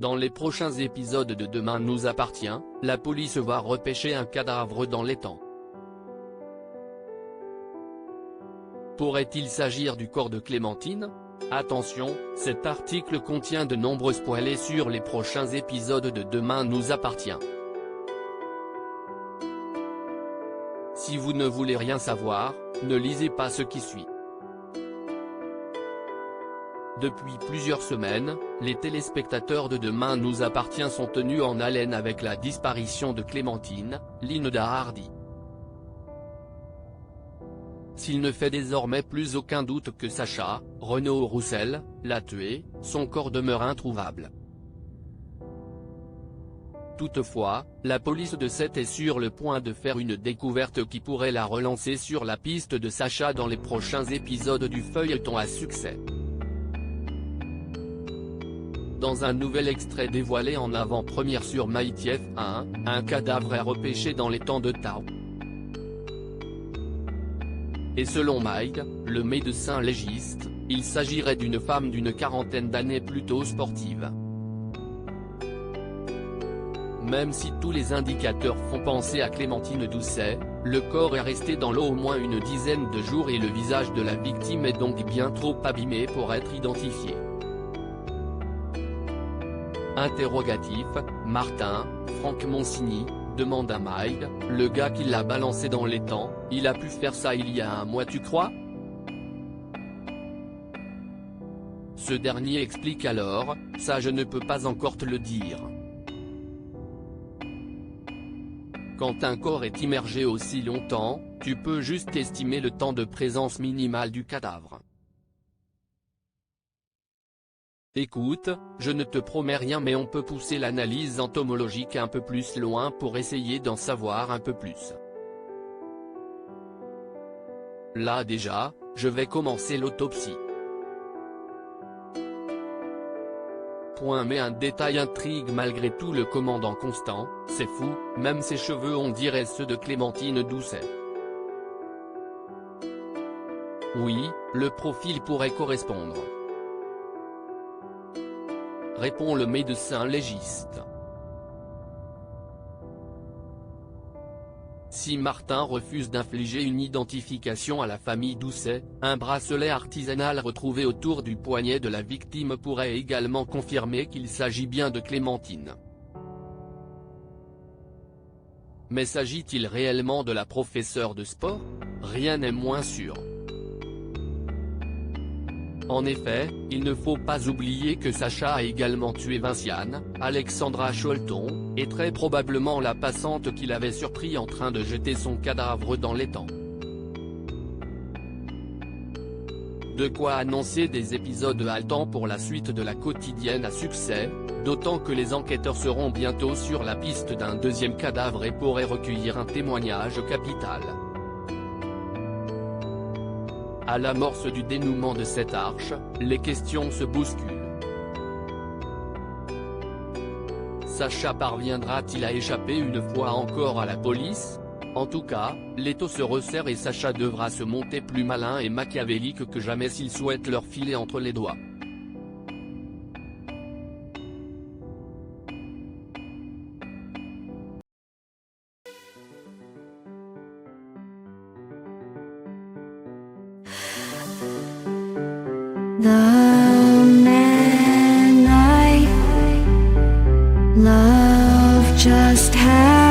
Dans les prochains épisodes de Demain nous appartient, la police va repêcher un cadavre dans l'étang. Pourrait-il s'agir du corps de Clémentine? Attention, cet article contient de nombreux spoilers sur les prochains épisodes de Demain nous appartient. Si vous ne voulez rien savoir, ne lisez pas ce qui suit. Depuis plusieurs semaines, les téléspectateurs de Demain nous appartient sont tenus en haleine avec la disparition de Clémentine, Linda Hardy. S'il ne fait désormais plus aucun doute que Sacha, Renaud Roussel, l'a tuée, son corps demeure introuvable. Toutefois, la police de Sète est sur le point de faire une découverte qui pourrait la relancer sur la piste de Sacha dans les prochains épisodes du feuilleton à succès. Dans un nouvel extrait dévoilé en avant-première sur MyTF1, un cadavre est repêché dans l'étang de Tao. Et selon Mike, le médecin légiste, il s'agirait d'une femme d'une quarantaine d'années plutôt sportive. Même si tous les indicateurs font penser à Clémentine Doucet, le corps est resté dans l'eau au moins une dizaine de jours et le visage de la victime est donc bien trop abîmé pour être identifié. Interrogatif, Martin, Franck Monsigny, demande à Mike, le gars qui l'a balancé dans l'étang, il a pu faire ça il y a un mois tu crois? Ce dernier explique alors, ça je ne peux pas encore te le dire. Quand un corps est immergé aussi longtemps, tu peux juste estimer le temps de présence minimale du cadavre. Écoute, je ne te promets rien mais on peut pousser l'analyse entomologique un peu plus loin pour essayer d'en savoir un peu plus. Là déjà, je vais commencer l'autopsie. Mais un détail intrigue malgré tout le commandant Constant, c'est fou, même ses cheveux on dirait ceux de Clémentine Doucet. Oui, le profil pourrait correspondre. Répond le médecin légiste. Si Martin refuse d'infliger une identification à la famille Doucet, un bracelet artisanal retrouvé autour du poignet de la victime pourrait également confirmer qu'il s'agit bien de Clémentine. Mais s'agit-il réellement de la professeure de sport? Rien n'est moins sûr. En effet, il ne faut pas oublier que Sacha a également tué Vinciane, Alexandra Cholton, et très probablement la passante qu'il avait surpris en train de jeter son cadavre dans l'étang. De quoi annoncer des épisodes haletants pour la suite de la quotidienne à succès, d'autant que les enquêteurs seront bientôt sur la piste d'un deuxième cadavre et pourraient recueillir un témoignage capital. À l'amorce du dénouement de cette arche, les questions se bousculent. Sacha parviendra-t-il à échapper une fois encore à la police? En tout cas, l'étau se resserre et Sacha devra se monter plus malin et machiavélique que jamais s'il souhaite leur filer entre les doigts. The man I love just had